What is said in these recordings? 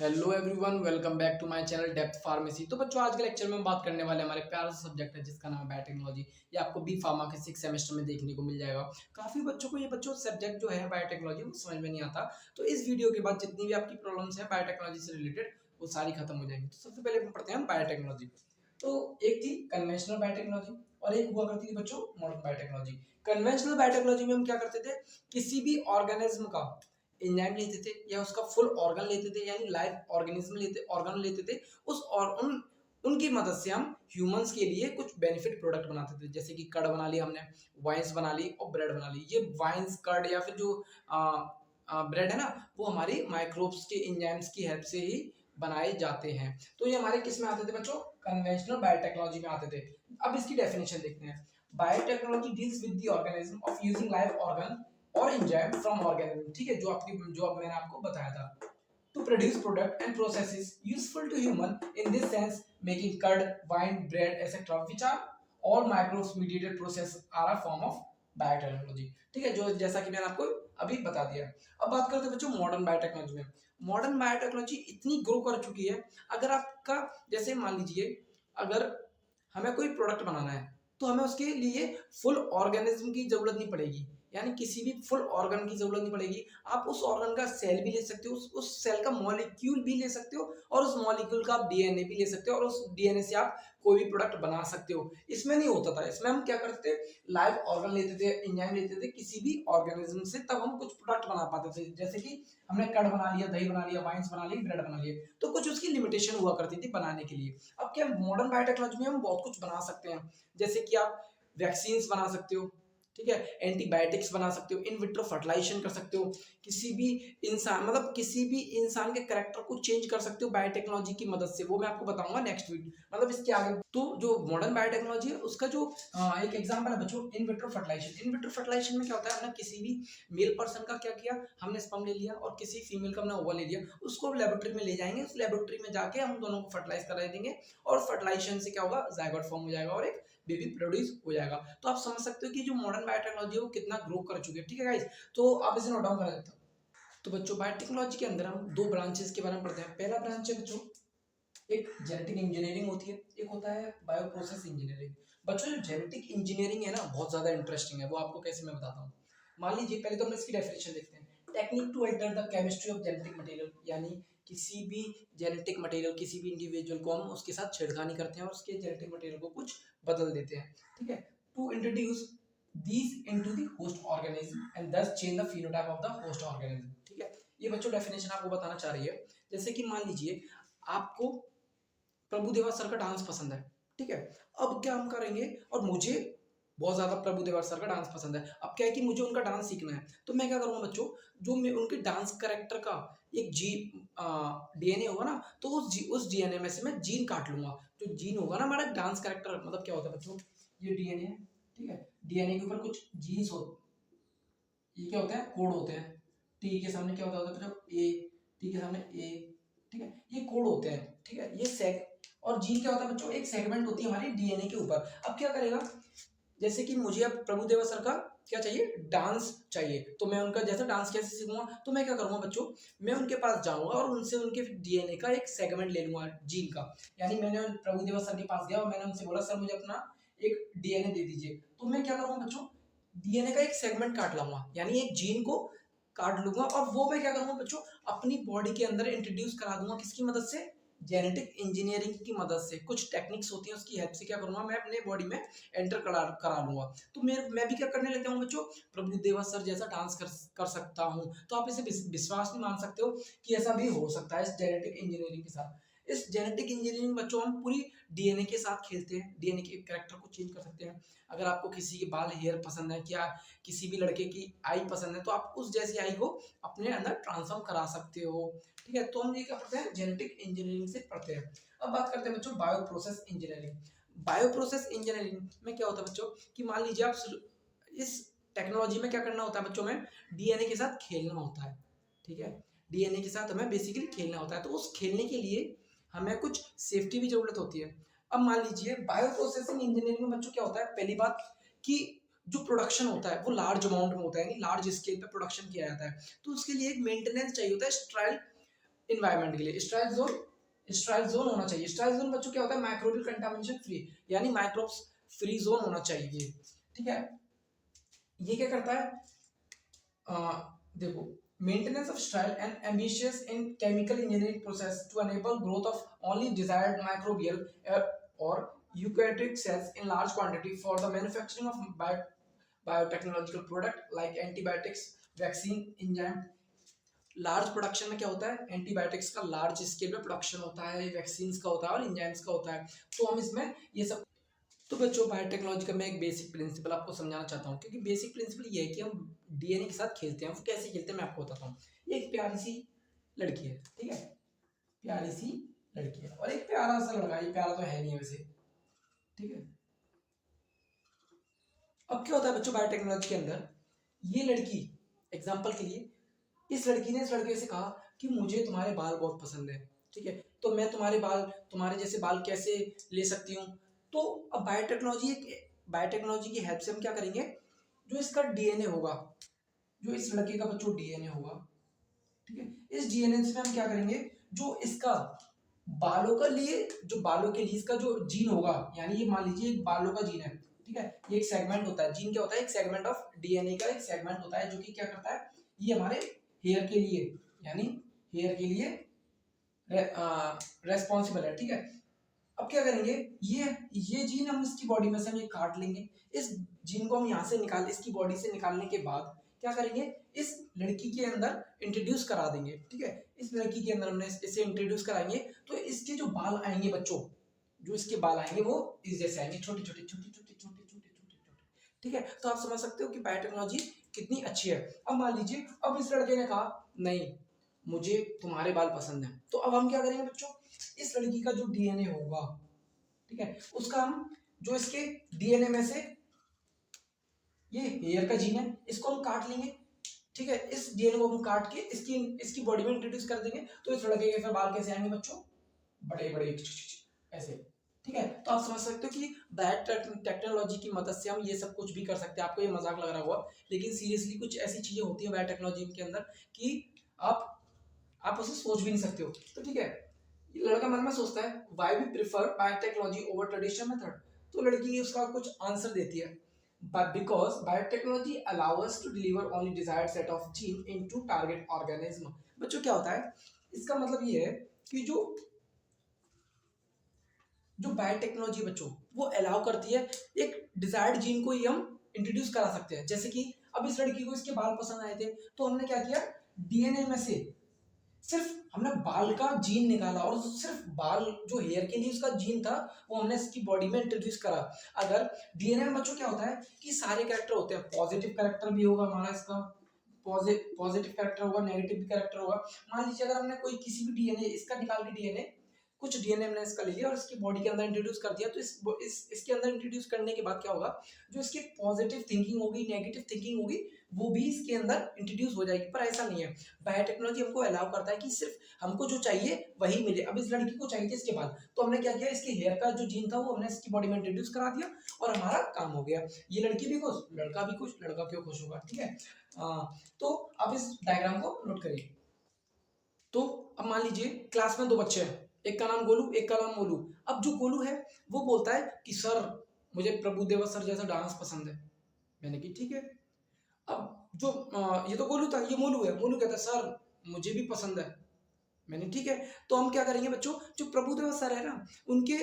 Hello everyone, welcome back to my channel depth pharmacy. तो बच्चों, आज के लेक्चर में हम बात करने वाले हमारे प्यारा सा सब्जेक्ट है जिसका नाम है बायोटेक्नोलॉजी। ये आपको बी फार्मा के 6 सेमेस्टर में देखने को मिल जाएगा। काफी बच्चों को ये सब्जेक्ट जो है बायोटेक्नोलॉजी वो समझ में नहीं आता। तो इस वीडियो के बाद जितनी भी आपकी प्रॉब्लम्स है बायोटेक्नोलॉजी से रिलेटेड वो सारी खत्म हो जाएंगी। तो सबसे पहले हम पढ़ते हैं बायोटेक्नोलॉजी। तो एक थी कन्वेंशनल बायोटेक्नोलॉजी और एक हुआ करती थी बच्चों मॉडर्न बायोटेक्नोलॉजी। कन्वेंशनल बायोटेक्नोलॉजी में हम क्या करते थे, किसी भी ऑर्गेनिज्म का एंजाइम लेते थे या उसका फुल ऑर्गन लेते थे, यानी लाइव ऑर्गन लेते थे। उस और उनकी मदद से हम ह्यूमंस के लिए कुछ बेनिफिट प्रोडक्ट बनाते थे, जैसे कि कर्ड बना लिया हमने, वाइन्स बना ली और ब्रेड बना ली। ये वाइन्स, कर्ड या फिर जो ब्रेड है ना, वो हमारी माइक्रोब्स के एंजाइम्स की हेल्प से ही बनाए जाते हैं। तो ये हमारे किस में आते थे बच्चों? कन्वेंशनल बायोटेक्नोलॉजी में आते थे। अब इसकी डेफिनेशन देखते हैं। Biotechnology deals with the organism of using live organ और एंजाइम फ्रॉम ऑर्गेनिज्म। ठीक है, जो अब मैंने आपको बताया था, to produce product and processes useful to human. In this sense, making curd, wine, bread, etc., which are all microbes mediated process, are a form of biotechnology. ठीक है, जो जैसा कि मैंने आपको अभी बता दिया। अब बात करते हैं बच्चों मॉडर्न बायोटेक्नोलॉजी में। मॉडर्न बायोटेक्नोलॉजी इतनी ग्रो कर चुकी है, अगर आपका जैसे मान लीजिए, अगर हमें कोई प्रोडक्ट बनाना है तो हमें उसके लिए फुल ऑर्गेनिज्म की जरूरत नहीं पड़ेगी, यानी किसी भी फुल ऑर्गन की जरूरत नहीं पड़ेगी। आप उस ऑर्गन का सेल भी ले सकते हो, उस सेल का मॉलिक्यूल भी ले सकते हो और उस मॉलिक्यूल का आप डीएनए भी ले सकते हो और उस डीएनए से आप कोई भी प्रोडक्ट बना सकते हो। इसमें नहीं होता था। इसमें हम क्या करते थे, लाइव ऑर्गन लेते थे, एंजाइम लेते थे किसी भी ऑर्गेनिज्म से, तब हम कुछ प्रोडक्ट बना पाते थे। जैसे कि हमने कर्ड बना लिया, दही बना लिया, वाइन्स बना ली, ब्रेड बना लिए, तो कुछ उसकी लिमिटेशन हुआ करती थी बनाने के लिए। अब क्या मॉडर्न बायोटेक्नोलॉजी में हम बहुत कुछ बना सकते हैं, जैसे कि आप वैक्सीन बना सकते हो, ठीक है, एंटीबायोटिक्स बना सकते हो, इन विट्रो फर्टिलाइजेशन कर सकते हो, किसी भी किसी भी इंसान के कैरेक्टर को चेंज कर सकते हो बायोटेक्नोलॉजी की मदद से। वो मैं आपको बताऊंगा नेक्स्ट वीक, इसके आगे। तो जो मॉडर्न बायोटेक्नोलॉजी है उसका जो एक एग्जांपल है बच्चों, in vitro fertilisation. In vitro fertilisation में क्या होता है, हमने किसी भी मेल पर्सन का क्या किया, हमने स्पर्म ले लिया और किसी फीमेल का हमने ओवा ले लिया, उसको लेबोरेटरी में ले जाएंगे, उस लेबोरेटरी में जाके हम दोनों को फर्टिलाइज करा देंगे और फर्टिलाइजेशन से क्या होगा, जायगोट फॉर्म हो जाएगा और एक बेबी प्रोड्यूस हो जाएगा। तो आप समझ सकते हो कि जो मॉडर्न बायोटेक्नोलॉजी है वो कितना ग्रो कर चुकी है। ठीक है गाइस, तो आप इसे नोट डाउन कर लेते हो। तो बच्चों, बायोटेक्नोलॉजी के अंदर हम दो ब्रांचेस के बारे में पढ़ते हैं। पहला ब्रांच है बच्चों, एक जेनेटिक इंजीनियरिंग होती है, एक होता है बायो प्रोसेस इंजीनियरिंग। बच्चों, जो जेनेटिक इंजीनियरिंग है ना, बहुत ज्यादा इंटरेस्टिंग है। वो आपको कैसे मैं बताता हूँ। मान लीजिए, पहले तो हम इसकी डेफिनेशन देखते हैं। Technique to alter the chemistry of genetic material, यानी किसी भी जेनेटिक मटेरियल, किसी भी इंडिविजुअल को हम उसके साथ छेड़खानी करते हैं और उसके जेनेटिक मटेरियल को कुछ बदल देते हैं। ठीक है, to introduce these into the host organism and thus change the phenotype of the host organism। ठीक है, ये बच्चों डेफिनेशन आपको बताना चाह रही है। जैसे कि मान लीजिए आपको प्रभुदेवा सर का डांस पसंद है, ठीक है। अब क्या हम करेंगे, और मुझे बहुत ज्यादा प्रभुदेवा सर का डांस पसंद है। अब क्या है कि मुझे उनका डांस सीखना है, तो मैं क्या करूंगा बच्चों, जो मैं उनके डांस करेक्टर का एक डीएनए होगा ना, तो उस डीएनए में से मैं जीन काट लूंगा। जो जीन होगा ना हमारा डांस करेक्टर, क्या होता है बच्चों, ये डीएनए है, ठीक है। डीएनए के ऊपर कुछ जीन्स हो, ये क्या होते हैं, कोड होते हैं। टी के सामने क्या होता है बच्चों, ए, टी के सामने ए, ठीक है, ये कोड होते हैं। ठीक है, ये सेग और जीन क्या होता है बच्चों, एक सेगमेंट होती है हमारी डीएनए के ऊपर। अब क्या करेगा, जैसे कि मुझे अब प्रभुदेवा सर का क्या चाहिए, डांस चाहिए, तो मैं उनका जैसा डांस कैसे सीखूंगा, तो मैं क्या करूंगा बच्चों, मैं उनके पास जाऊंगा और उनसे उनके डीएनए का एक सेगमेंट ले लूंगा जीन का। यानी मैंने प्रभुदेवा सर के पास गया और मैंने उनसे बोला, सर मुझे अपना एक डीएनए दे दीजिए। तो मैं क्या करूंगा बच्चों, डीएनए का एक सेगमेंट काट लूंगा, यानी एक जीन को काट लूंगा और वो मैं क्या करूंगा बच्चों, अपनी बॉडी के अंदर इंट्रोड्यूस करा दूंगा। किसकी मदद से, जेनेटिक इंजीनियरिंग की मदद से। कुछ टेक्निक्स होती हैं, उसकी हेल्प से क्या करूंगा, मैं अपने बॉडी में एंटर करा लूंगा। तो मैं भी क्या करने लगता हूँ बच्चों, प्रभुदेवा सर जैसा डांस कर सकता हूँ। तो आप इसे विश्वास नहीं मान सकते हो कि ऐसा भी हो सकता है इस जेनेटिक इंजीनियरिंग के साथ। इस जेनेटिक इंजीनियरिंग बच्चों हम पूरी डीएनए के साथ खेलते हैं, डीएनए के कैरेक्टर को चेंज कर सकते हैं। अगर आपको किसी के बाल हेयर पसंद है, क्या किसी भी लड़के की आई पसंद है, तो आप उस जैसी आई को अपने अंदर ट्रांसफॉर्म करा सकते हो। ठीक है, तो हम ये क्या पढ़ते हैं, जेनेटिक इंजीनियरिंग से पढ़ते हैं। अब बात करते हैं बच्चों bio process engineering. Bio process engineering में क्या होता है बच्चों, कि मान लीजिए आप इस टेक्नोलॉजी में क्या करना होता है बच्चों, में डीएनए के साथ खेलना होता है। ठीक है, डीएनए के साथ हमें बेसिकली खेलना होता है। तो उस खेलने के लिए हमें कुछ सेफ्टी भी जरूरत होती है। अब मान लीजिए बायो प्रोसेसिंग इंजीनियरिंग में बच्चों क्या होता है, पहली बात कि जो प्रोडक्शन होता है वो लार्ज अमाउंट में होता है, यानी लार्ज स्केल पे प्रोडक्शन किया जाता है। तो उसके लिए एक मेंटेनेंस चाहिए होता है, स्ट्राइल इन्वायरमेंट के लिए। स्ट्राइक जोन होना चाहिए। स्ट्राइक जोन बच्चों क्या होता है, माइक्रोबियल कंटामिनेशन फ्री, यानी माइक्रोब्स फ्री जोन होना चाहिए। ठीक है, ये क्या करता है, देखो, maintenance of sterile and ambitious in chemical engineering process to enable growth of only desired microbial or eukaryotic cells in large quantity for the manufacturing of biotechnological product like antibiotics, vaccine, enzyme। Large production में क्या होता है, antibiotics का large scale पे production होता है, vaccines का होता है और इंजाइम्स का होता है। तो हम इसमें ये सब, तो बच्चों बायोटेक्नोलॉजी का मैं एक बेसिक प्रिंसिपल आपको समझाना चाहता हूँ, क्योंकि बेसिक प्रिंसिपल ये है कि हम डीएनए के साथ खेलते हैं। वो कैसे खेलते हैं मैं आपको बताता हूँ। ये एक प्यारी सी लड़की है, ठीक है, प्यारी सी लड़की है और एक प्यारा सा लड़का है। ये प्यारा तो है नहीं वैसे, ठीक है। अब क्या होता है बच्चों बायोटेक्नोलॉजी के अंदर, ये लड़की एग्जाम्पल के लिए, इस लड़की ने इस लड़के से कहा कि मुझे तुम्हारे बाल बहुत पसंद है, ठीक है, तो मैं तुम्हारे बाल, तुम्हारे जैसे बाल कैसे ले सकती हूँ। तो अब बायोटेक्नोलॉजी की हेल्प से हम क्या करेंगे, जो इसका डीएनए होगा, जो इस लड़के का बच्चों डीएनए होगा, ठीक है, इस डीएनए से हम क्या करेंगे, जो इसका बालों का लिए, जो बालों के लिए इसका जो जीन होगा, यानी ये मान लीजिए एक बालों का जीन है, ठीक है, ये एक सेगमेंट होता है। जीन क्या होता है, एक सेगमेंट ऑफ डीएनए का एक सेगमेंट होता है, जो कि क्या करता है, ये हमारे हेयर के लिए, यानी हेयर के लिए रेस्पॉन्सिबल है, ठीक है। अब क्या करेंगे, ये जीन हम इसकी बॉडी में से हम ये काट लेंगे। इस जीन को हम यहाँ से निकाल, इसकी बॉडी से निकालने के बाद क्या करेंगे, इस लड़की के अंदर इंट्रोड्यूस करा देंगे, ठीक है। इस लड़की के अंदर हमने इसे इंट्रोड्यूस कराएंगे, तो इसके जो बाल आएंगे बच्चों, जो इसके बाल आएंगे वो इस जैसे आएंगे, छोटे छोटे छोटे छोटे छोटे छोटे छोटे छोटे, ठीक है। तो आप समझ सकते हो कि बायोटेक्नोलॉजी कितनी अच्छी है। अब मान लीजिए, अब इस लड़के ने कहा नहीं मुझे तुम्हारे बाल पसंद है, तो अब हम क्या करेंगे बच्चों, इस लड़की का जो डीएनए होगा, ठीक है, उसका हम, जो इसके डीएनए में से ये हेयर का जीन है, इसको हम काट लेंगे, ठीक है। इस डीएनए को हम काट के इसकी इसकी बॉडी में इंट्रोड्यूस कर देंगे, तो इस लड़के के फिर बाल कैसे आएंगे बच्चों, बड़े बड़े ऐसे, ठीक है। तो आप समझ सकते हो कि बायोटेक्नोलॉजी की मदद से हम ये सब कुछ भी कर सकते हैं। आपको ये मजाक लग रहा होगा, लेकिन सीरियसली कुछ ऐसी चीजें होती है बायोटेक्नोलॉजी के अंदर कि आप उसे सोच भी नहीं सकते हो। तो ठीक है, लड़का मन में सोचता है why we prefer biotechnology over traditional method, तो लड़की उसका कुछ आंसर देती है, but because biotechnology allow us to deliver only desired set of gene into target organism। बच्चों क्या होता है, इसका मतलब ये है कि जो बायोटेक्नोलॉजी बच्चों वो अलाउ करती है एक डिजायर्ड जीन को ही हम इंट्रोड्यूस करा सकते हैं। जैसे कि अब इस लड़की को इसके बाल पसंद आए थे, तो हमने क्या किया, डीएनए में से सिर्फ हमने बाल का जीन निकाला, और सिर्फ बाल जो हेयर के लिए उसका जीन था वो हमने इसकी बॉडी में इंट्रोड्यूस करा। अगर डीएनए में बच्चों क्या होता है कि सारे कैरेक्टर होते हैं, पॉजिटिव कैरेक्टर भी होगा हमारा, इसका पॉजिटिव कैरेक्टर होगा, नेगेटिव भी कैरेक्टर होगा। मान लीजिए अगर हमने कोई किसी भी डीएनए इसका निकाल के डीएनए, कुछ डीएनए हमने इसका ले लिया और इसकी बॉडी के अंदर इंट्रोड्यूस कर दिया, तो इसके अंदर इंट्रोड्यूस करने के बाद क्या होगा, जो इसकी पॉजिटिव थिंकिंग होगी, नेगेटिव थिंकिंग होगी, वो भी इसके अंदर इंट्रोड्यूस हो जाएगी। पर ऐसा नहीं है, बायोटेक्नोलॉजी हमको अलाउ करता है कि सिर्फ हमको जो चाहिए वही मिले। अब इस लड़की को चाहिए थे इसके बाद, तो हमने क्या किया, इसके हेयर का जो जीन था वो हमने इसकी बॉडी में इंट्रोड्यूस करा दिया और हमारा काम हो गया। ये लड़की भी खुश, लड़का भी खुश, लड़का क्यों खुश होगा, ठीक है। तो अब इस डायग्राम को नोट करिए। तो अब मान लीजिए क्लास में दो बच्चे हैं, एक का नाम गोलू, एक का नाम मोलू। अब जो गोलू है वो बोलता है कि सर मुझे प्रभुदेवा सर जैसा डांस पसंद है। मैंने कि ठीक है। अब जो ये तो गोलू था, ये मोलू है। मोलू कहता है सर मुझे भी पसंद है। मैंने ठीक है। तो हम क्या करेंगे बच्चों, जो प्रभुदेवा सर है ना, उनके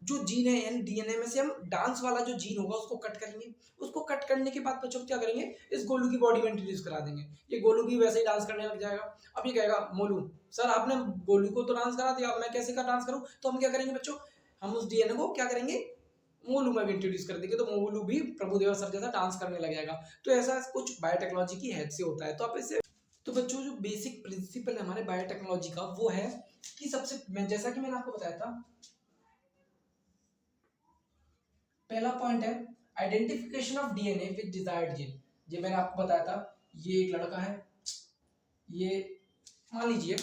जो जीन है यानी डीएनए में से हम डांस वाला जो जीन होगा उसको कट करेंगे। उसको कट करने के बाद बच्चों क्या करेंगे, इस गोलू की बॉडी में इंट्रोड्यूस करा देंगे। ये गोलू भी वैसे ही डांस करने लग जाएगा। अब ये कहेगा मोलू सर आपने गोलू को तो डांस करा दिया, अब मैं कैसे का डांस करूं। तो हम क्या करेंगे बच्चों, हम उस डीएनए को क्या करेंगे, मोलू में भी इंट्रोड्यूस कर देंगे, तो मोलू भी प्रभुदेवा सर जैसा डांस करने लग जाएगा। तो ऐसा कुछ बायोटेक्नोलॉजी की हेल्प से होता है। तो आप इसे, तो बच्चों जो बेसिक प्रिंसिपल है हमारे बायोटेक्नोलॉजी का वो है कि सबसे जैसा कि मैंने आपको बताया था, पहला पॉइंट है identification of DNA with desired gene. ये मैंने आपको बताया था, ये एक लड़का है, ये मान लीजिए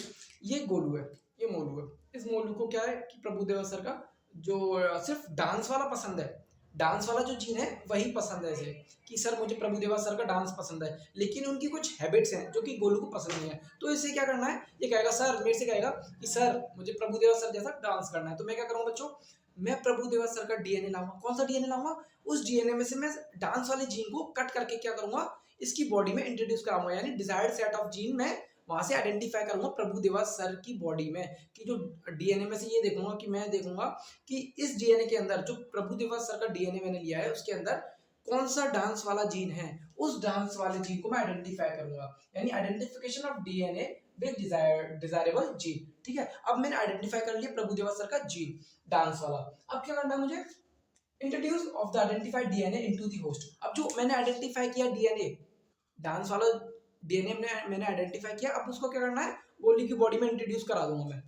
ये गोलू है, ये मोलू है। इस मोलू को क्या है कि प्रभुदेवा सर का जो सिर्फ डांस वाला पसंद है, डांस वाला जो जीन है वही पसंद है इसे, कि सर मुझे प्रभुदेवा सर का डांस पसंद है, लेकिन उनकी कुछ हैबिट्स हैं जो कि गोलू को पसंद नहीं है। तो इसे क्या करना है, ये कहेगा सर, मेरे से कहेगा कि सर मुझे प्रभुदेवा सर जैसा डांस करना है। तो मैं क्या करूँगा बच्चों, मैं प्रभुदेवा सर का डीएनए लाऊंगा। कौन सा डीएनए लाऊंगा, उस डीएनए में से मैं डांस वाले जीन को कट करके क्या करूंगा, इसकी बॉडी में इंट्रोड्यूस कराऊंगा, यानी डिजायर्ड सेट ऑफ जीन मैं वहां से आइडेंटिफाई करूंगा प्रभुदेवा सर की बॉडी में, कि जो डीएनए में से ये देखूंगा कि मैं देखूंगा कि इस डीएनए के अंदर जो प्रभुदेवा सर का डीएनए मैंने लिया है उसके अंदर कौन सा डांस वाला जीन है, उस डांस वाले जीन को मैं आइडेंटिफाई करूंगा, यानी identification of DNA with desirable gene. ठीक है, अब मैंने आइडेंटिफाई कर लिया प्रभुदेवा सर का जीन डांस वाला। अब क्या करना है मुझे, introduce of the identified DNA into the host. अब जो मैंने आइडेंटिफाई किया डीएनए डांस वाला डीएनए मैंने आइडेंटिफाई किया, अब उसको क्या करना है, गोली की बॉडी में इंट्रोड्यूस करा दूंगा मैं।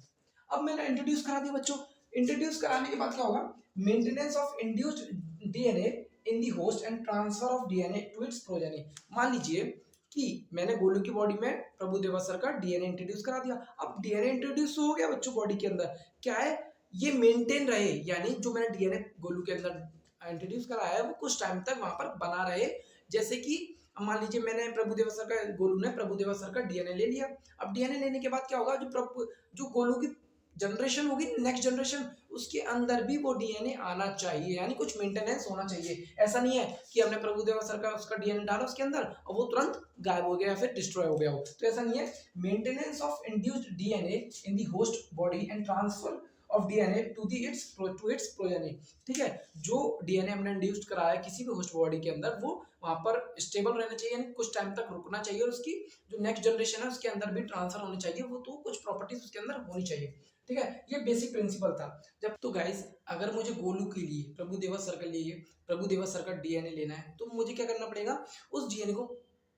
अब मैंने इंट्रोड्यूस करा दिया बच्चों, इंट्रोड्यूस कराने के बाद क्या होगा, maintenance of induced DNA in the host and transfer of DNA to its progeny. मान लीजिए कि मैंने गोलू की बॉडी में प्रभुदेवा सर का डीएनए इंट्रोड्यूस करा दिया। अब डीएनए इंट्रोड्यूस हो गया बच्चों बॉडी के अंदर, क्या है, ये मेंटेन रहे, यानी जो मैंने डीएनए गोलू के अंदर इंट्रोड्यूस कराया है वो कुछ टाइम तक वहां पर बना रहे। जैसे कि मान लीजिए मैंने प्रभुदेवा सर का, गोलू ने प्रभुदेवा सर का डीएनए ले लिया। अब डीएनए लेने के बाद क्या होगा, जो गोलू की जनरेशन होगी, नेक्स्ट जनरेशन, उसके अंदर भी वो डीएनए आना चाहिए, यानी कुछ मेंटेनेंस होना चाहिए। ऐसा नहीं है कि हमने प्रभुदेवा सर का उसका डीएनए डाला उसके अंदर और वो तुरंत गायब हो गया या फिर डिस्ट्रॉय हो गया हो, तो ऐसा नहीं है। Maintenance of induced DNA in the host body and transfer of DNA to its progeny. ठीक है, जो डीएनए हमने इंड्यूस्ड कराया है किसी भी होस्ट बॉडी के अंदर, वो वहां पर स्टेबल रहना चाहिए, यानी कुछ टाइम तक रुकना चाहिए, और उसकी जो नेक्स्ट जनरेशन है उसके अंदर भी ट्रांसफर होनी चाहिए, वो तो कुछ प्रॉपर्टीज उसके अंदर होनी चाहिए। ठीक है, ये बेसिक प्रिंसिपल था। जब तो गाइस अगर मुझे गोलू के लिए प्रभुदेवा सर के लिए प्रभुदेवा सर का डीएनए लेना है, तो मुझे क्या करना पड़ेगा, उस डीएनए को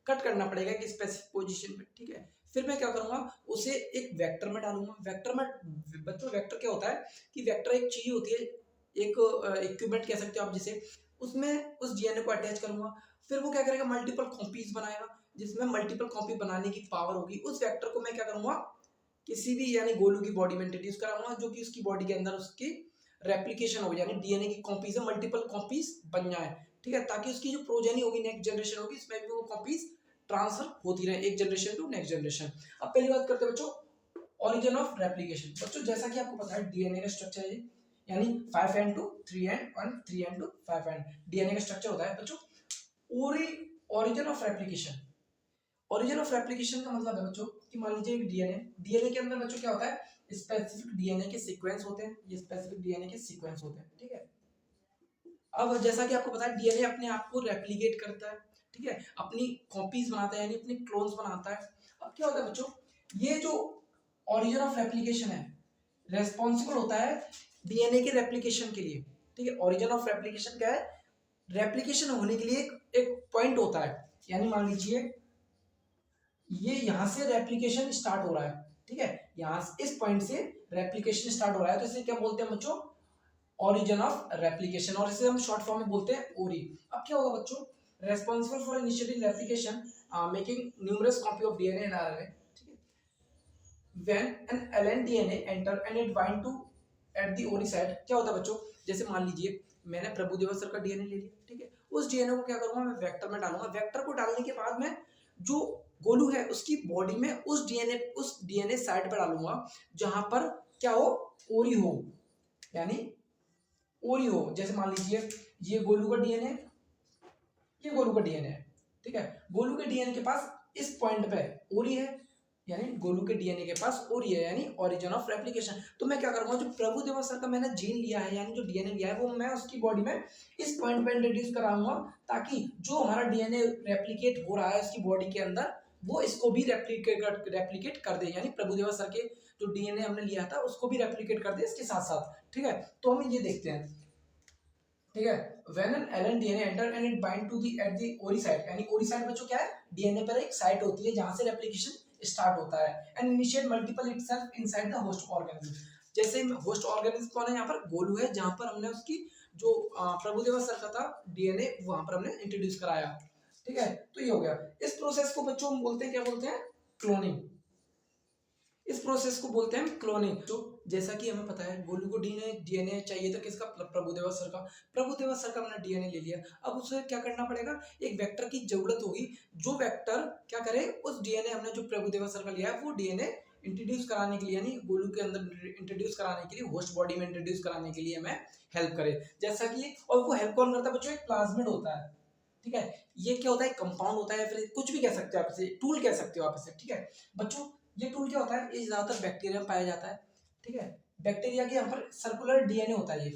कट करना पड़ेगा एक स्पेसिफिक पोजीशन पे। ठीक है, फिर मैं क्या करूंगा, उसे एक वेक्टर में डालूंगा। वेक्टर में बच्चों, वेक्टर क्या होता है कि वेक्टर एक चीज होती है, एक इक्विपमेंट कह सकते हो आप जिसे, उसमें उस डीएनए को अटैच करूंगा, फिर वो क्या करेगा, मल्टीपल कॉपीज बनाएगा, जिसमें मल्टीपल कॉपी बनाने की पावर होगी। उस वेक्टर को मैं क्या करूंगा, किसी भी यानी गोलू की बॉडी में इंट्रोड्यूस कराऊंगा, जो कि उसकी बॉडी के अंदर उसकी रेप्लिकेशन हो, यानी डीएनए की कॉपीज है, मल्टीपल कॉपीज बन जाए। ठीक है, ताकि उसकी जो प्रोजेनी होगी, नेक्स्ट जनरेशन होगी, इसमें भी वो कॉपीज ट्रांसफर होती रहे एक जनरेशन टू नेक्स्ट जनरेशन। अब पहली बात करते हैं बच्चों, ओरिजिन ऑफ रेप्लिकेशन। बच्चों जैसा कि आपको पता है डीएनए का स्ट्रक्चर है, यानी 5 and 2 3 and 1 3 and 2 5 and DNA का स्ट्रक्चर होता है बच्चों। Origin of replication, origin of replication का मतलब है बच्चों कि मान लीजिए एक डीएनए, डीएनए के अंदर बच्चों क्या होता है, स्पेसिफिक डीएनए के सीक्वेंस होते हैं, ये स्पेसिफिक डीएनए के सीक्वेंस होते हैं। ठीक है, अब जैसा कि आपको पता है डीएनए अपने आप को रेप्लिकेट करता है, ठीक है, अपनी कॉपीज बनाता है, यानी अपनी क्लोन्स बनाता है। अब क्या होता है बच्चों, ये जो ओरिजिन ऑफ रेप्लिकेशन है, रेस्पॉन्सिबल होता है डीएनए के रेप्लिकेशन के लिए। ठीक है, ओरिजिन ऑफ रेप्लिकेशन क्या है, रेप्लिकेशन होने के लिए एक पॉइंट होता है, यानी मान लीजिए ये यहां से रेप्लिकेशन स्टार्ट हो रहा है। ठीक है, यहां से इस पॉइंट से रेप्लिकेशन स्टार्ट हो रहा है, तो इसे क्या बोलते हैं बच्चों, ओरिजिन ऑफ रेप्लिकेशन, और इसे हम शॉर्ट फॉर्म में बोलते हैं ओरी। अब क्या होगा बच्चों, responsible for initiating replication, making numerous copy of DNA and RNA. ठीक है, when an alien DNA enter and it bind to at the ori side. क्या होता है बच्चों, जैसे मान लीजिए मैंने प्रभुदेवा सर का डीएनए ले लिया। ठीक है, उस डीएनए को क्या करूंगा, मैं वेक्टर में डालूंगा। वेक्टर को डालने के बाद मैं जो गोलू है उसकी बॉडी में उस डीएनए साइड पर डालूंगा जहां पर क्या हो, ओरी हो, यानी ओरी हो। जैसे मान लीजिए ये गोलू का डीएनए, ये गोलू का डीएनए है। ठीक है, गोलू के डीएनए के पास इस पॉइंट पे ओरी है, यानी गोलू के डीएनए के पास ओरी है, यानी ओरिजिन ऑफ रेप्लिकेशन। तो मैं क्या करूंगा, जो प्रभुदेवा सर का मैंने जीन लिया है, यानी जो डीएनए लिया है, वो मैं उसकी बॉडी में इस पॉइंट पे इंट्रोड्यूस कराऊंगा, ताकि जो हमारा डीएनए रेप्लिकेट हो रहा है उसकी बॉडी के अंदर, वो इसको भी रेप्लिकेट कर दे, यानी प्रभुदेवा सर के जो डीएनए हमने लिया था उसको भी रेप्लिकेट कर दे इसके साथ साथ। ठीक है, तो हम ये देखते हैं। ठीक है, when an alien DNA enter and it bind to the at the ori site, यानी ओरी साइट बच्चों क्या है, डीएनए पर एक साइट होती है जहां से रेप्लिकेशन स्टार्ट होता है, and initiate multiple itself inside the host organism. जैसे होस्ट ऑर्गेनिज्म कौन है, यहाँ पर गोलू है, जहां पर हमने उसकी जो प्रभुदेवा सर का था डीएनए, वहां पर हमने इंट्रोड्यूस कराया। ठीक है, तो ये हो गया। इस प्रोसेस को बच्चों हम बोलते हैं, क्या बोलते हैं, क्लोनिंग। इस प्रोसेस को बोलते हैं क्लोनिंग। तो जैसा कि हमें पता है गोलू को डीएनए चाहिए था किसका, प्रभुदेवा सर का। प्रभुदेवा सर का हमने डीएनए ले लिया, अब उसे क्या करना पड़ेगा, एक वेक्टर की जरूरत होगी जो वेक्टर क्या करे उस डीएनए हमने जो प्रभुदेवा सर का लिया है वो डीएनए इंट्रोड्यूस कराने के लिए, यानी गोलू के अंदर इंट्रोड्यूस कराने के लिए, होस्ट बॉडी में इंट्रोड्यूस कराने के लिए हमें हेल्प करे। जैसा कि और वो हेल्प कौन करता है बच्चों, एक प्लाज्मिड होता है, ठीक है। ये क्या होता है, कंपाउंड होता है, फिर कुछ भी कह सकते हो आप इसे, टूल कह सकते हो आप इसे, ठीक है बच्चों। ये टूल क्या होता है, ये ज्यादातर बैक्टीरिया में पाया जाता है, ठीक है। बैक्टीरिया के यहाँ पर सर्कुलर डीएनए होता है,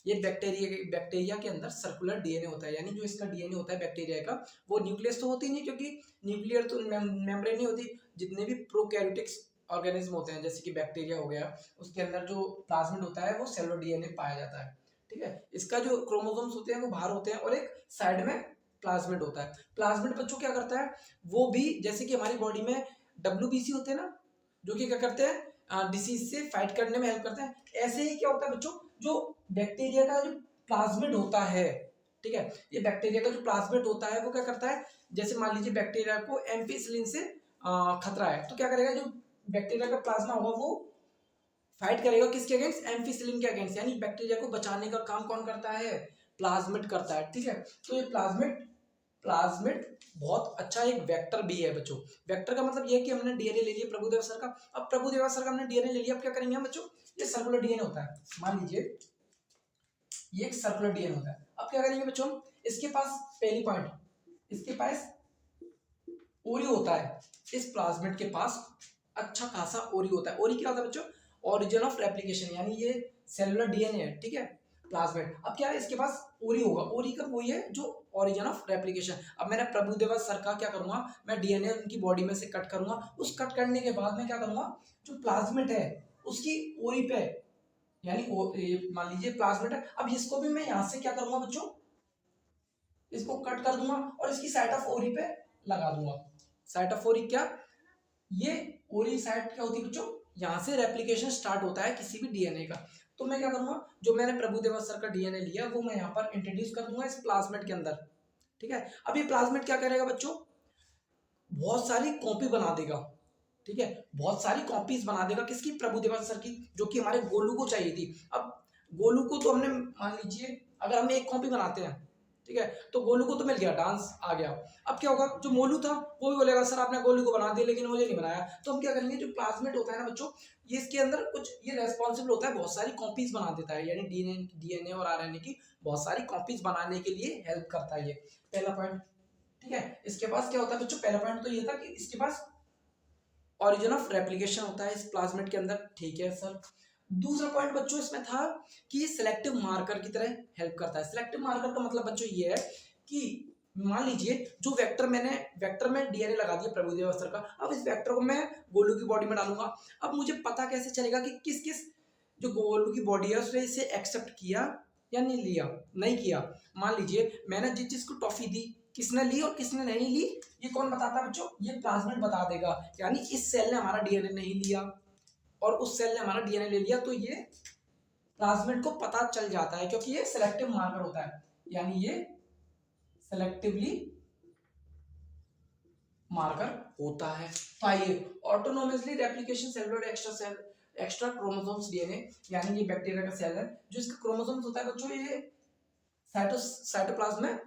ये बैक्टीरिया के अंदर सर्कुलर डीएनए होता है, यानी जो इसका डीएनए होता है बैक्टीरिया का, वो न्यूक्लियस तो होती नहीं, क्योंकि न्यूक्लियर तो मेम्ब्रेन नहीं होती। जितने भी प्रोकैरियोटिक्स ऑर्गेनिज्म होते हैं जैसे कि बैक्टीरिया हो गया, उसके अंदर जो प्लाज्मिड होता है वो सेलुलर डीएनए पाया जाता है, ठीक है। इसका जो क्रोमोसोम्स होते हैं वो बाहर होते हैं और एक साइड में प्लाज्मिड होता है। प्लाज्मिड बच्चों क्या करता है, वो भी जैसे कि हमारी बॉडी में डब्ल्यूबीसी होते हैं ना, जो कि क्या करते हैं डिसीज से फाइट करने में हेल्प करते हैं, ऐसे ही क्या होता है बच्चों, जो बैक्टीरिया का जो प्लाज्मिड होता है, ठीक है, ये बैक्टीरिया का जो प्लाज्मिड होता है वो क्या करता है, जैसे मान लीजिए बैक्टीरिया को एम्पिसिलिन से खतरा है, तो क्या करेगा, जो बैक्टीरिया का प्लाज्मा होगा वो फाइट करेगा किसके अगेंस्ट, एम्पिसिलिन के अगेंस्ट, यानी बैक्टीरिया को बचाने का काम कौन करता है, प्लाज्मिड करता है, ठीक है। तो ये प्लाज्मिड प्लाज्मिड बहुत अच्छा एक वेक्टर भी है बच्चों। वेक्टर का मतलब ये है कि हमने डीएनए ले लिया प्रभुदेव सर का, अब प्रभुदेव सर का हमने डीएनए ले लिया, अब क्या करेंगे हम बच्चों, ये सर्कुलर डीएनए होता है, मान लीजिए ये एक सर्कुलर डीएनए होता है। अब क्या करेंगे बच्चों, इसके पास पहली पॉइंट, इसके पास ओरी होता है, इस प्लाज्मिड के पास अच्छा खासा ओरी होता है। ओरी क्या होता है बच्चों, ओरिजिन ऑफ रेप्लिकेशन, यानी ये सेलुलर डीएनए है, ठीक है प्लाज्मिड। अब क्या है, इसके पास ओरी होगा, ओरी का वही है जो ओरिजिन ऑफ रेप्लिकेशन। अब मैंने प्रभुदेवा सर का क्या करूंगा, मैं डीएनए उनकी बॉडी में से कट करूंगा, उस कट करने के बाद मैं क्या करूंगा, जो प्लाज्मिड है उसकी ओरी पे, यानी मान लीजिए प्लाज्मिड है, अब इसको भी मैं यहाँ से क्या करूंगा बच्चों, इसको कट कर दूंगा और इसकी साइड ऑफ ओरी पे लगा दूंगा। साइट ऑफ ओरी क्या, ये ओरी साइट क्या होती है बच्चों, यहाँ से रेप्लिकेशन स्टार्ट होता है किसी भी डीएनए का। तो मैं क्या करूंगा, जो मैंने प्रभुदेवा सर का डीएनए लिया वो मैं यहाँ पर इंट्रोड्यूस कर दूंगा इस प्लाज्मिड के अंदर, ठीक है। अब ये प्लाज्मिड क्या करेगा बच्चों, बहुत सारी कॉपी बना देगा, ठीक है, बहुत सारी कॉपीज बना देगा किसकी, प्रभुदेवा सर की, जो कि हमारे गोलू को चाहिए थी। अब गोलू को तो हमने मान लीजिए अगर हम एक कॉपी बनाते हैं, ठीक है, तो गोलू को तो मिल गया, डांस आ गया। अब क्या होगा, जो मोलू था वो भी बोलेगा सर आपने गोलू को बना दिया लेकिन मुझे नहीं बनाया। तो हम क्या करेंगे, जो प्लाज्मिड होता है ना बच्चों, ये इसके अंदर कुछ ये रेस्पॉन्सिबल होता है, बहुत सारी कॉपीज बना देता है, यानी डीएनए और आरएनए की बहुत सारी कॉपीज बनाने के लिए हेल्प करता है ये, पहला पॉइंट, ठीक है। इसके पास क्या होता है बच्चों, पहला पॉइंट तो ये था कि इसके पास ओरिजिन ऑफ रेप्लिकेशन होता है इस प्लाज्मिड के अंदर, ठीक है सर। दूसरा पॉइंट बच्चों इसमें था कि ये सिलेक्टिव मार्कर की तरह हेल्प करता है। सिलेक्टिव मार्कर का मतलब बच्चों ये है कि मान लीजिए जो वेक्टर में डीएनए लगा दिया प्रभुदेवा सर का, अब इस वेक्टर को मैं गोलू की बॉडी में डालूंगा। अब मुझे पता कैसे चलेगा कि किस किस जो गोलू की बॉडी है उसने इसे एक्सेप्ट किया या नहीं लिया, नहीं किया। मान लीजिए मैंने जिस जिसको टॉफी दी, किसने ली और किसने नहीं ली, ये कौन बताता है बच्चों, ये प्लाज्मिड बता देगा। यानी इस सेल ने हमारा डीएनए नहीं लिया और उस सेल ने हमारा डीएनए ले लिया, तो ये प्लाज्मिड को पता चल जाता है क्योंकि ये सिलेक्टिव मार्कर होता है, यानी ये सेलेक्टिवली मार्कर होता है। तो आइए, autonomously replication cellular extra chromosomes DNA, यानी ये बैक्टीरिया का सेल है, जो इसका क्रोमोसोम्स होता है बच्चों ये साइटोप्लाज्म में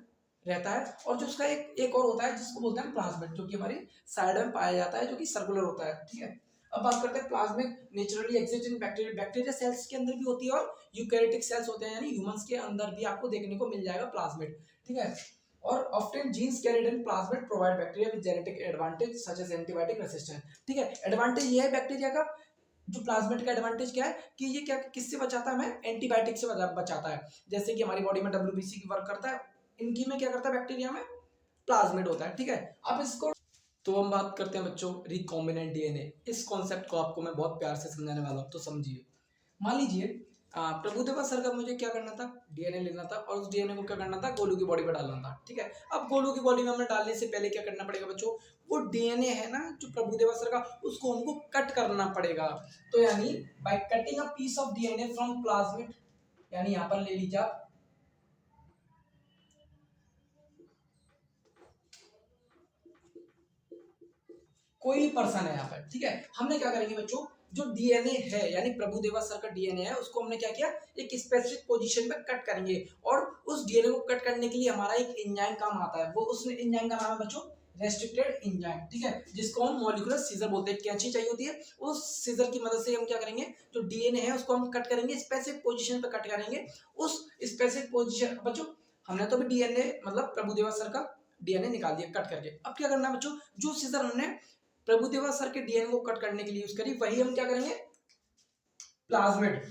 रहता है, और जो उसका एक और होता है जिसको बोलते हैं प्लाज्मिड, जो कि हमारी साइड में पाया जाता है, जो कि सर्कुलर होता है, ठीक है। अब बात करते हैं plasmid naturally exist in bacteria cells के अंदर भी होती है और यूकैरियोटिक सेल्स होते हैं, यानी ह्यूमंस के अंदर भी आपको देखने को मिल जाएगा प्लाज्मिड, ठीक है। और often genes carried in plasmid provide bacteria with genetic advantage such as antibiotic resistance, ठीक है। एडवांटेज ये है बैक्टीरिया का, जो प्लाज्मिड का एडवांटेज क्या है कि ये क्या किससे बचाता है, हमें एंटीबायोटिक से बचाता है। जैसे कि हमारी बॉडी में डब्ल्यूबीसी की वर्क करता है, इनकी में क्या करता है, बैक्टीरिया में प्लाज्मिड होता है, ठीक है। अब इसको तो हम बात करते हैं बच्चों रिकॉम्बिनेंट डीएनए। इस कॉन्सेप्ट को आपको मैं बहुत प्यार से समझाने वाला हूँ, तो समझिए। मान लीजिए प्रभुदेवा सर का मुझे क्या करना था, डीएनए लेना था और उस डीएनए को क्या करना था, गोलू की बॉडी पर डालना था, ठीक है। अब गोलू की बॉडी में हमें डालने से पहले क्या करना पड़ेगा बच्चों, वो डीएनए है ना जो प्रभुदेवा सर का, उसको हमको कट करना पड़ेगा। तो यानी by cutting a piece of DNA from plasmid, यानी यहाँ पर ले लीजिए आप कोई भी पर्सन है यहाँ पर, ठीक है। हमने क्या करेंगे बच्चों, जो डीएनए है यानी प्रभुदेवा सर का डीएनए है, उसको हमने क्या किया, एक स्पेसिफिक पोजीशन पे कट करेंगे, और उस डीएनए को कट करने के लिए हमारा एक एंजाइम काम आता है। वो उस एंजाइम का नाम है बच्चों रेस्ट्रिक्टेड एंजाइम, ठीक है, जिसको हम मॉलिक्यूलर सीजर बोलते हैं। कैंची चाहिए होती है, उस सीजर की मदद से हम क्या करेंगे, जो डीएनए है उसको हम कट करेंगे, स्पेसिफिक पोजीशन पे कट करेंगे। उस स्पेसिफिक पोजीशन, बच्चों हमने तो भी डीएनए मतलब प्रभुदेवा सर का डीएनए निकाल दिया कट करके। अब क्या करना है बच्चों, जो सीजर हमने प्रभुदेवा सर के डीएनए को कट करने के लिए यूज करी, वही हम क्या करेंगे, प्लाज्मिड,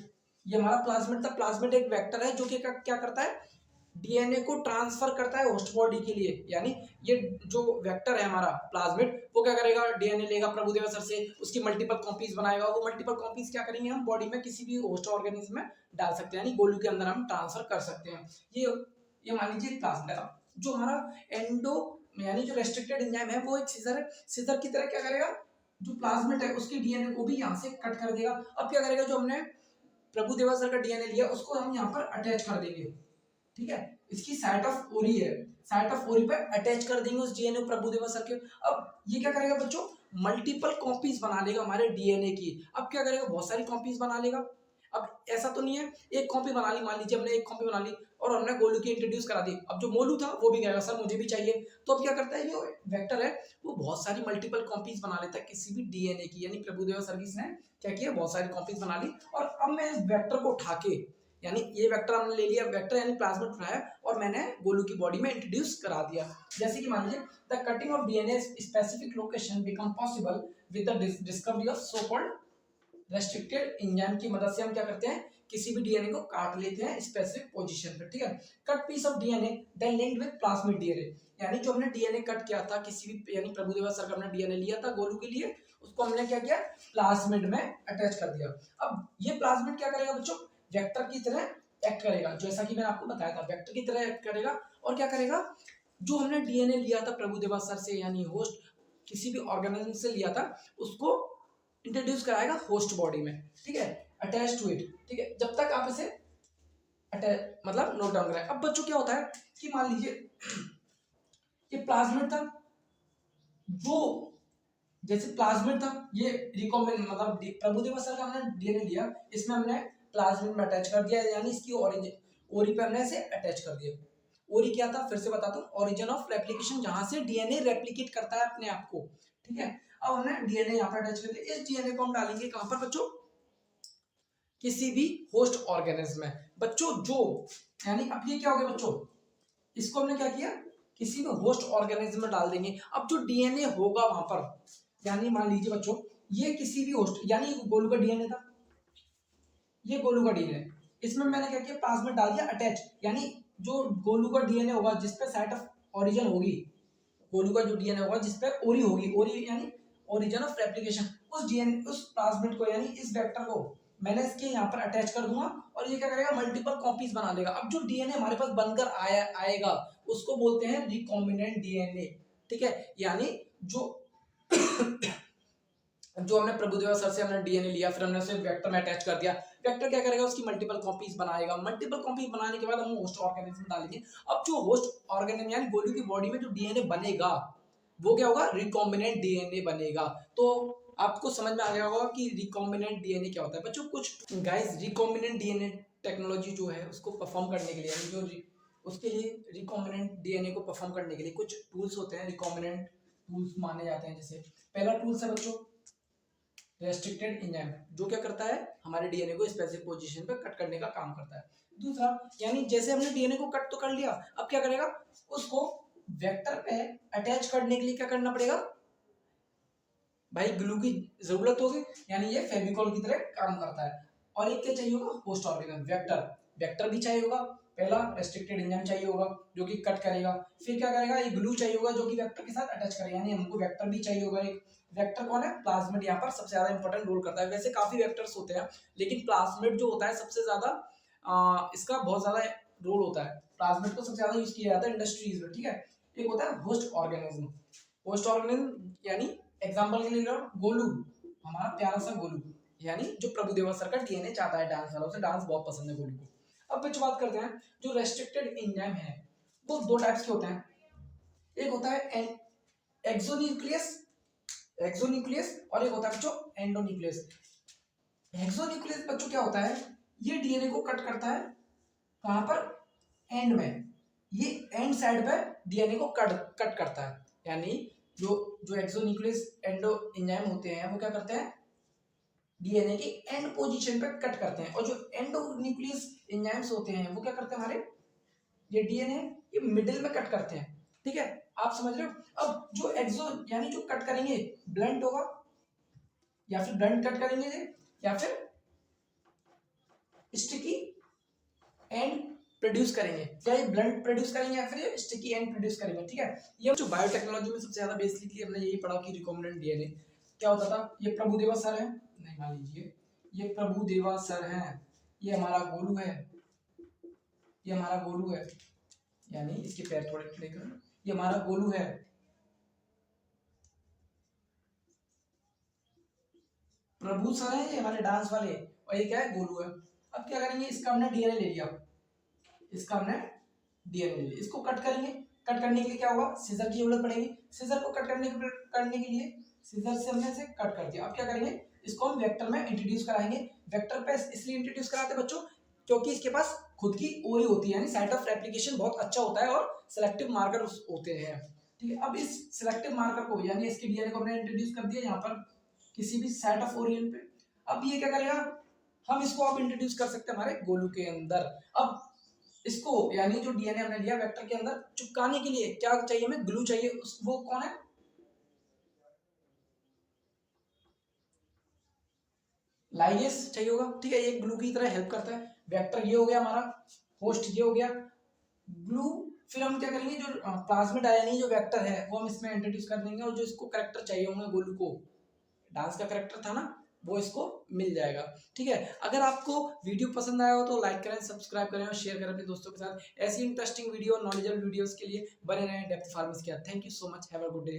ये हमारा प्लाज्मिड था। प्लाज्मिड एक वेक्टर है जो कि क्या करता है, डीएनए को ट्रांसफर करता है होस्ट बॉडी के लिए। यानी ये जो वेक्टर है हमारा प्लाज्मिड, वो क्या करेगा, डीएनए लेगा प्रभुदेवा सर से, उसकी मल्टीपल कॉपीज बनाएगा। वो मल्टीपल कॉपीज क्या करेंगे, हम बॉडी में किसी भी होस्ट ऑर्गेनिज्म में डाल सकते हैं, यानी गोलू के अंदर हम ट्रांसफर कर सकते हैं। ये मान लीजिए प्लाज्मिड है। जो हमारा एंडो यानी जो रेस्ट्रिक्टेड एंजाइम है, वो एक सीजर है। सीजर की तरह क्या करेगा, जो प्लाज्मिड है उसके डीएनए को भी यहाँ से कट कर देगा। अब क्या करेगा, जो हमने प्रभुदेवा सर का डीएनए लिया उसको हम यहाँ पर अटैच कर देंगे, ठीक है। इसकी साइट ऑफ ओरी है, साइट ऑफ ओरी पर अटैच कर देंगे उस डीएनए प्रभुदेवा सर के। अब ये क्या करेगा बच्चों, मल्टीपल कॉपीज बना लेगा हमारे डीएनए की। अब क्या करेगा, बहुत सारी कॉपीज बना लेगा। अब ऐसा तो नहीं है एक कॉपी बना ली, मान लीजिए हमने एक कॉपी बना ली और हमने गोलू की इंट्रोड्यूस करा दी। अब जो मोलू था वो भी कहेगा सर मुझे भी चाहिए। तो अब क्या करता है, ये वेक्टर है वो बहुत सारी मल्टीपल कॉपीज बना लेता है किसी भी डीएनए की। यानी प्रभुदेवा सर्विस ने क्या किया, बहुत सारी कॉपीज बना ली। और अब मैं इस वेक्टर को उठा के, यानी ये वेक्टर हमने ले लिया, वेक्टर यानी प्लाज्मिड उठाया और मैंने गोलू की बॉडी में इंट्रोड्यूस करा दिया। जैसे कि मान लीजिए the cutting of DNA specific location become possible with the discovery of so called restricted enzyme की मदद से हम क्या करते हैं, किसी भी डीएनए को काट लेते हैं स्पेसिफिक पोजीशन पे, ठीक है। Cut piece of DNA then linked with plasmid DNA, यानी जो हमने डीएनए कट किया था किसी भी, यानी प्रभुदेवा सर का हमने डीएनए लिया था गोलू के लिए, उसको हमने क्या किया, प्लाज्मिड में अटैच कर दिया। अब ये प्लाज्मिड क्या करेगा बच्चों, वेक्टर की तरह एक्ट करेगा, जैसा कि मैंने आपको बताया था वेक्टर की तरह एक्ट करेगा। और क्या करेगा, जो हमने डीएनए लिया था प्रभुदेवा सर से, यानी होस्ट किसी भी ऑर्गेनिज्म से लिया था, उसको इंट्रोड्यूस कराएगा होस्ट बॉडी में, ठीक है, अटैच टू इट, ठीक है। जब तक आप इसे मतलब नोट डाउन कराए। अब बच्चों क्या होता है कि मान लीजिए ये प्लाज्मिड था, जो जैसे प्लाज्मिड था, ये रिकॉम्बिनेंट मतलब प्रभुदेवा सर का हमने डीएनए लिया, इसमें हमने प्लाज्मिड में अटैच कर दिया, यानी इसकी ओरी पे हमने इसे अटैच कर दिया। ओरी क्या था, फिर से बताता हूँ, ओरिजिन ऑफ रेप्लिकेशन, जहां से डीएनए रेप्लिकेट करता है अपने आप को, ठीक है। अब हमने डीएनए यहाँ पर अटैच कर दिया। इस डीएनए को हम डालेंगे कहां पर बच्चों, किसी भी होस्ट ऑर्गेनिज्म में बच्चों। जो यानी अब ये क्या हो गया बच्चों, इसको हमने क्या किया, किसी भी होस्ट ऑर्गेनिज्म में डाल देंगे। अब जो डीएनए होगा वहां पर, यानी मान लीजिए बच्चों ये किसी भी होस्ट, यानी गोलू का डीएनए था, ये गोलू का डीएनए, इसमें मैंने क्या किया, प्लाज्मिड डाल दिया अटैच। यानी जो गोलू का डीएनए होगा जिसपे साइट ऑफ ओरिजिन होगी, गोलू का जो डीएनए होगा जिसपे ओरी होगी, ओरी यानी ओरिजिन ऑफ रेप्लिकेशन, उस डीएनए उस प्लाज्मिड को यानी इस वेक्टर को मैंने इसके यहाँ पर अटैच कर दूंगा और ये क्या करेगा, मल्टीपल कॉपीज बना लेगा। अब जो डीएनए हमारे पास बनकर आएगा उसको बोलते हैं रिकॉम्बिनेंट डीएनए, ठीक है। यानी जो जो हमने प्रभुदेवा सर से हमने डीएनए लिया, फिर हमने उसे वेक्टर में अटैच कर दिया। वेक्टर क्या करेगा, उसकी मल्टीपल कॉपीज बनाएगा। मल्टीपल कॉपीज बनाने के बाद हम होस्ट ऑर्गेनिज्म डालेंगे। अब जो होस्ट ऑर्गेनिज्म यानी गोलू की बॉडी में जो डीएनए बनेगा वो क्या होगा, रिकॉम्बिनेंट डीएनए बनेगा। तो आपको समझ में आ गया होगा कि रिकॉम्बिनेंट डीएनए क्या होता है बच्चों। कुछ गाइस रिकॉम्बिनेंट डीएनए टेक्नोलॉजी जो है उसको परफॉर्म करने के लिए, यानी जो उसके लिए रिकॉम्बिनेंट डीएनए को परफॉर्म करने के लिए कुछ टूल्स होते हैं, रिकॉम्बिनेंट टूल्स माने जाते हैं। जैसे पहला टूल्स है बच्चों रेस्ट्रिक्टेड एंजाइम, जो क्या करता है, हमारे डीएनए को स्पेसिफिक पोजीशन पे कट करने का काम करता है। दूसरा, यानी जैसे हमने डीएनए को कट तो कर लिया, अब क्या करेगा, उसको वेक्टर पे अटैच करने के लिए क्या करना पड़ेगा भाई, ग्लू की जरूरत होगी, यानी ये फेविकॉल की तरह काम करता है। और एक क्या चाहिए होगा, होस्ट ऑर्गेनिज्म, वेक्टर, वेक्टर भी चाहिए होगा। पहला रेस्ट्रिक्टेड एंजाइम चाहिए होगा जो कि कट करेगा, फिर क्या करेगा, ये ग्लू चाहिए होगा जो कि वेक्टर के साथ अटैच करेगा, यानी हमको वेक्टर भी चाहिए होगा। एक वेक्टर कौन है, प्लाज्मिड यहाँ पर सबसे ज्यादा इंपॉर्टेंट रोल करता है। वैसे काफी वेक्टर्स होते हैं लेकिन प्लाज्मिड जो होता है सबसे ज्यादा इसका बहुत ज्यादा रोल होता है। प्लाज्मिड को सबसे ज्यादा यूज किया जाता है इंडस्ट्रीज में, ठीक है। एक होता है होस्ट ऑर्गेनिज्म, होस्ट ऑर्गेनिज्म यानी एग्जांपल के लिए गोलू, हमारा प्यारा सा गोलू, यानी जो प्रभुदेवा सर का डीएनए चाहता है डांस वाला, उसे डांस बहुत पसंद है गोलू को। अब कुछ बात करते हैं, जो रेस्ट्रिक्टेड एंजाइम है वो दो टाइप्स के होते हैं। एक होता है एक्सोन्यूक्लियस एक्सोन्यूक्लियस और एक होता है बच्चों एंडोन्यूक्लियस। एक्सोन्यूक्लियस बच्चों क्या होता है, ये डीएनए को कट करता है कहां पर, एंड में, ये एंड साइड पर डीएनए को कट करता है। यानी जो जो एक्सोन्यूक्लियस एंडो एंजाइम होते हैं वो क्या करते हैं, डीएनए की एंड पोजीशन पे कट करते हैं, और जो एंडोन्यूक्लियस एंजाइम्स होते हैं वो क्या करते हैं हमारे, ये डीएनए ये मिडिल में कट करते हैं। ठीक है, आप समझ रहे हो। अब जो एक्सो यानी जो कट करेंगे ब्लंट होगा, या फिर ब्लंट कट करेंगे ये, या फिर स्टिकी एंड प्रोड्यूस करेंगे, या ये ब्लंट प्रोड्यूस करेंगे या फिर ये स्टिकी एंड प्रोड्यूस करेंगे। ठीक है, ये जो बायोटेक्नोलॉजी में सबसे ज्यादा बेसिकली हमने यही पढ़ा कि रिकॉम्बिनेंट डीएनए क्या होता था। ये प्रभुदेवा सर है, नहीं मान लीजिए ये प्रभुदेवा सर है, ये हमारा गोलू है, ये हमारा गोलू है, यानी इसके पैर थोड़े खड़े कर, ये हमारा गोलू है, प्रभु सर है ये हमारे डांस वाले, और ये क्या है, गोलू है। अब क्या करेंगे, इसका हमने डीएनए ले लिया, इसका हमने डीएनए ले लिया, इसको कट करेंगे। कट करने के लिए क्या होगा, सीजर की जरूरत पड़ेगी। सीजर को कट करने के लिए सीजर से हमने इसे कट कर दिया। अब क्या करेंगे, इसको हम वेक्टर में इंट्रोड्यूस कराएंगे। वेक्टर पे इसलिए इंट्रोड्यूस कराते हैं बच्चों क्योंकि इसके पास खुद की ओरी होती है, यानी साइट ऑफ रेप्लिकेशन बहुत अच्छा होता है और सेलेक्टिव मार्कर होते हैं। ठीक है, अब इस सेलेक्टिव मार्कर को यानी इसके डीएनए को हमने इंट्रोड्यूस कर दिया यहाँ पर किसी भी साइट ऑफ ओरियन पे। अब ये क्या करेगा, हम इसको अब इंट्रोड्यूस कर सकते हैं हमारे गोलू के अंदर। अब इसको यानी जो डीएनए हमने लिया वेक्टर के अंदर चिपकाने के लिए क्या चाहिए, हमें ग्लू चाहिए। वो कौन है, लाइगेस चाहिए होगा। ठीक है, ये ग्लू की तरह हेल्प करता है। वेक्टर ये हो गया हमारा, होस्ट ये हो गया, ग्लू। फिर हम क्या करेंगे, जो प्लाज्मिड आयनी जो वेक्टर है वो हम इसमें इंट्रोड्यूस कर देंगे, और जो इसको करेक्टर चाहिए होंगे गोलू को, डांस का करेक्टर था ना, वो इसको मिल जाएगा। ठीक है, अगर आपको वीडियो पसंद आया हो तो लाइक करें, सब्सक्राइब करें और शेयर करें अपने दोस्तों के साथ। ऐसी इंटरेस्टिंग वीडियो और नॉलेजेबल वीडियोस के लिए बने रहें डेप्थ फार्मेसी के साथ। Thank you so much, have a good day.